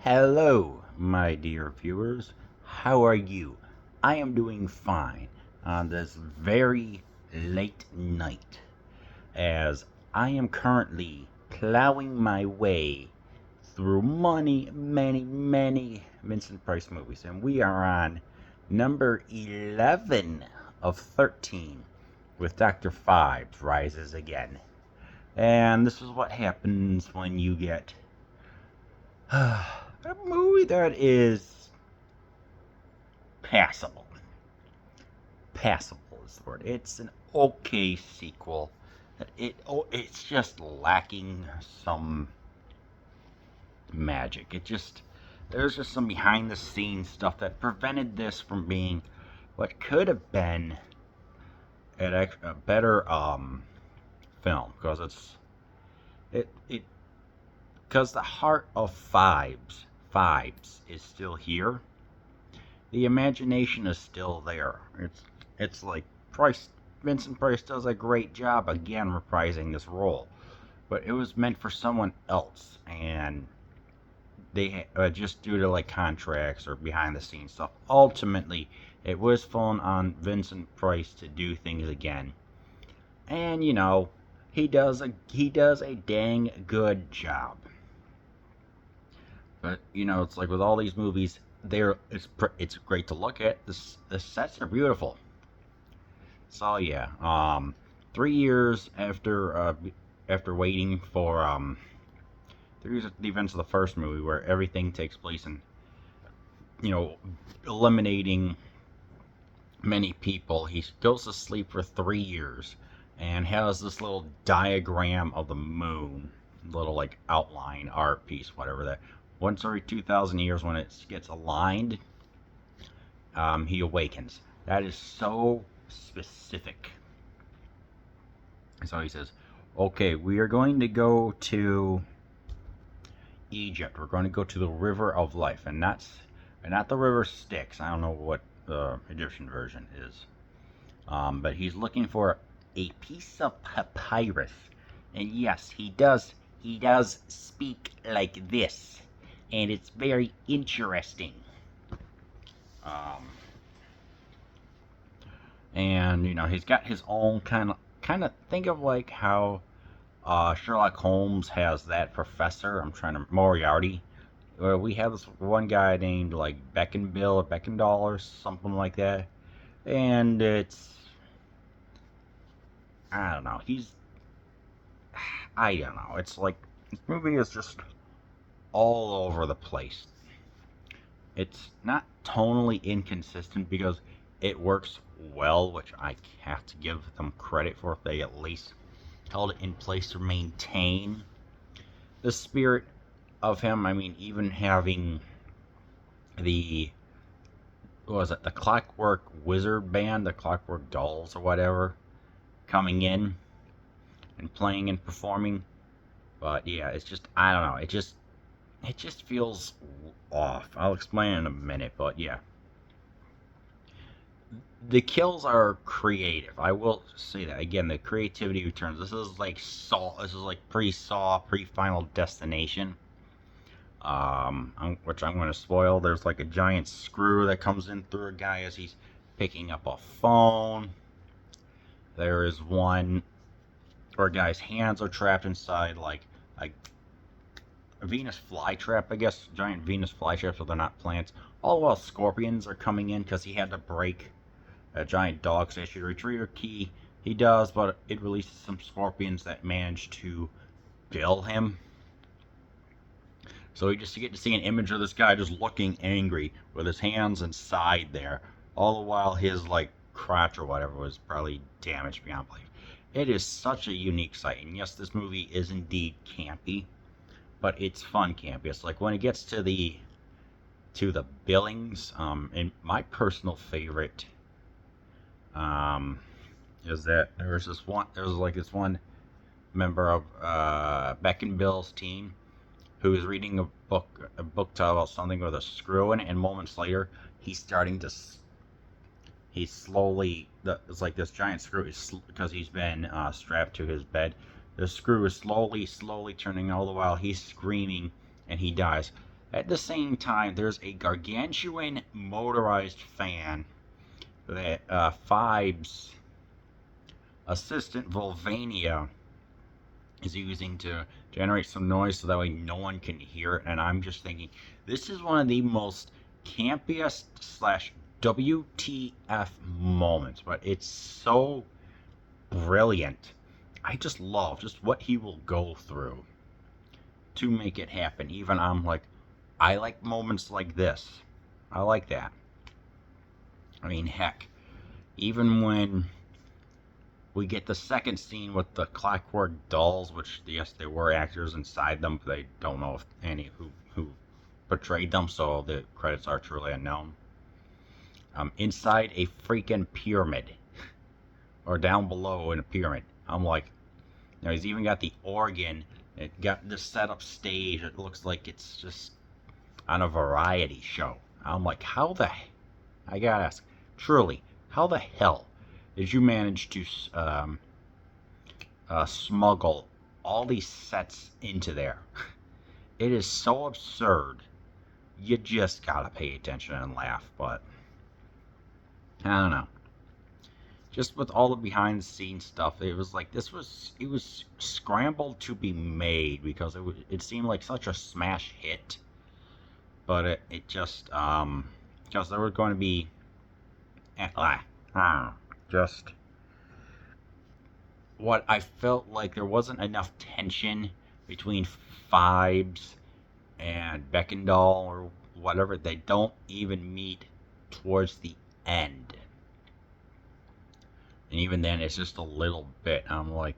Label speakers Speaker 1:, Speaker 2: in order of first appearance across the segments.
Speaker 1: Hello, my dear viewers. How are you? I am doing fine on this very late night, as I am currently plowing my way through many Vincent Price movies, and we are on number 11 of 13 with Dr. Phibes Rises Again. And this is what happens when you get a movie that is passable. Passable is the word. It's an okay sequel. It's just lacking some magic. There's just some behind the scenes stuff that prevented this from being what could have been a better film, because it because the heart of Phibes is still here. The imagination is still there. It's like Vincent Price does a great job again reprising this role, but it was meant for someone else, and they just due to like contracts or behind the scenes stuff. Ultimately, it was falling on Vincent Price to do things again, and he does a dang good job. But it's like with all these movies, it's great to look at. The sets are beautiful. So yeah, 3 years after waiting for the events of the first movie, where everything takes place in eliminating many people, he goes to sleep for 3 years and has this little diagram of the moon, little like outline art piece, whatever that. Once every 2,000 years, when it gets aligned, he awakens. That is so specific. So he says, okay, we are going to go to Egypt. We're going to go to the River of Life, and not the River Styx. I don't know what the Egyptian version is. But he's looking for a piece of papyrus. And yes, he does speak like this. And it's very interesting. And he's got his own kind of think of like how Sherlock Holmes has that professor. Moriarty. Where we have this one guy named like Beckenbill or Beckendahl or something like that, and I don't know. I don't know. It's like this movie is just all over the place. It's not tonally inconsistent because it works well, which I have to give them credit for if they at least held it in place to maintain the spirit of him. I mean, even having the the Clockwork Wizard band, the Clockwork Dolls or whatever, coming in and playing and performing. But yeah, it's just, I don't know. It just feels off. I'll explain in a minute, but yeah. The kills are creative. I will say that again. The creativity returns. This is like Saw. This is like pre-Saw, pre-Final Destination. Which I'm going to spoil. There's like a giant screw that comes in through a guy as he's picking up a phone. There is one where a guy's hands are trapped inside like a Venus flytrap, I guess, giant Venus flytrap, so they're not plants. All while scorpions are coming in because he had to break a giant dog statue to retrieve a key. He does, but it releases some scorpions that manage to kill him. So you get to see an image of this guy just looking angry with his hands inside there, all the while his like crotch or whatever was probably damaged beyond belief. It is such a unique sight, and yes, this movie is indeed campy, but it's fun campy. It's like when it gets to the Billings, and my personal favorite is that there's this one member of Beckenbill's team who is reading a book about something with a screw in it, and moments later he's slowly, it's like this giant screw is, because he's been strapped to his bed, the screw is slowly turning, all the while he's screaming and he dies. At the same time, there's a gargantuan motorized fan that Phibes assistant Volvania is using to generate some noise so that way no one can hear it. And I'm just thinking, this is one of the most campiest slash WTF moments, but it's so brilliant. I just love just what he will go through to make it happen. Even I'm like, I like moments like this. I like that. I mean, heck, even when we get the second scene with the clockwork dolls, which yes, there were actors inside them, but they don't know if any who portrayed them, so the credits are truly unknown. Inside a freaking pyramid, or down below in a pyramid. I'm like, you know, he's even got the organ. It got this set up stage. It looks like it's just on a variety show. I'm like, I gotta ask, truly, how the hell did you manage to smuggle all these sets into there? It is so absurd. You just gotta pay attention and laugh, but I don't know. Just with all the behind the scenes stuff, it was like it was scrambled to be made because it seemed like such a smash hit, but it just because there were going to be just what I felt like there wasn't enough tension between Phibes and Beckendall or whatever. They don't even meet towards the end. And even then, it's just a little bit. I'm like,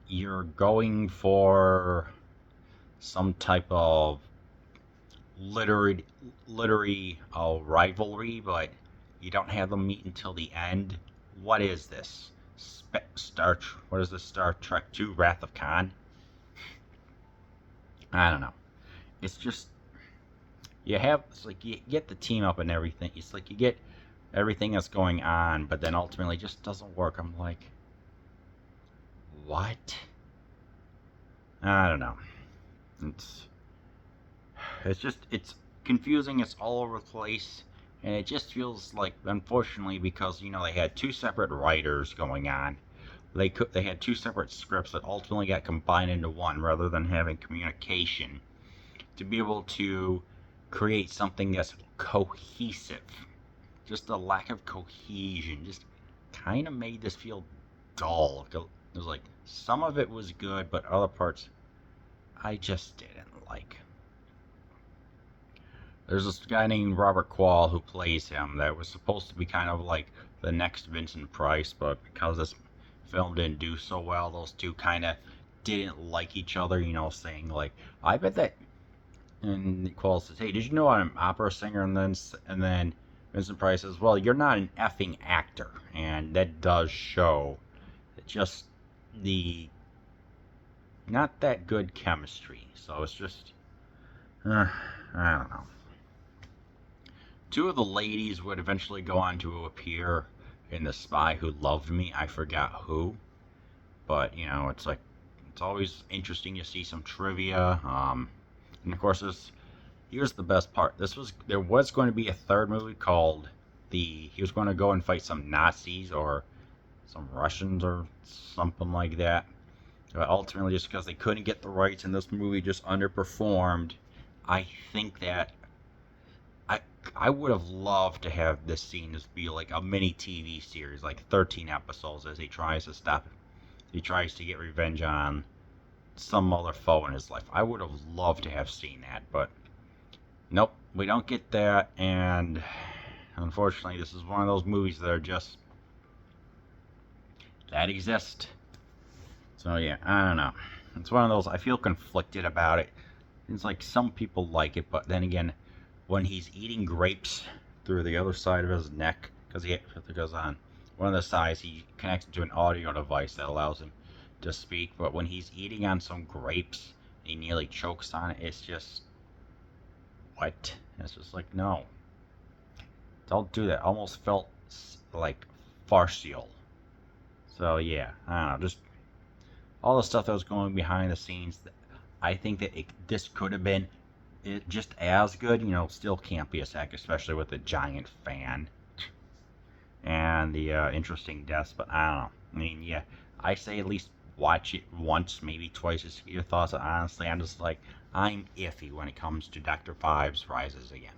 Speaker 1: you're going for some type of literary rivalry, but you don't have them meet until the end. What is this? What is this? Star Trek II: Wrath of Khan? I don't know. It's just it's like you get the team up and everything. It's like you get everything that's going on, but then ultimately it just doesn't work. I'm like, what? I don't know. It's confusing. It's all over the place, and it just feels like, unfortunately, because they had two separate writers going on. They had two separate scripts that ultimately got combined into one, rather than having communication to be able to create something that's cohesive. Just the lack of cohesion just kind of made this feel dull. It was like some of it was good, but other parts I just didn't like. There's this guy named Robert Quall who plays him that was supposed to be kind of like the next Vincent Price, but because this film didn't do so well, those two kind of didn't like each other, saying like, I bet that. And Quall says, hey, did you know I'm an opera singer? And then Vincent Price says, well, you're not an effing actor. And that does show just the not that good chemistry. So it's just, I don't know. Two of the ladies would eventually go on to appear in The Spy Who Loved Me. I forgot who. But, it's like, it's always interesting to see some trivia. And of course, here's the best part. There was going to be a third movie called he was going to go and fight some Nazis or some Russians or something like that. But ultimately, just because they couldn't get the rights and this movie just underperformed, I think that I would have loved to have this scene just be like a mini TV series, like 13 episodes, as he tries to stop it. He tries to get revenge on some other foe in his life. I would have loved to have seen that, but nope, we don't get that, and unfortunately, this is one of those movies that are just that exist. So yeah, I don't know. It's one of those, I feel conflicted about it. It's like some people like it, but then again, when he's eating grapes through the other side of his neck, because on one of the sides he connects to an audio device that allows him to speak, but when he's eating on some grapes, he nearly chokes on it. It's just, what? It's just like, no, don't do that. Almost felt like farcical. So yeah, I don't know, just all the stuff that was going behind the scenes. I think that this could have been just as good. Still can't be a sack, especially with a giant fan and the interesting deaths. But I don't know. I mean, yeah, I say at least watch it once, maybe twice, just to get your thoughts. Honestly, I'm just like, I'm iffy when it comes to Dr. Phibes Rises Again.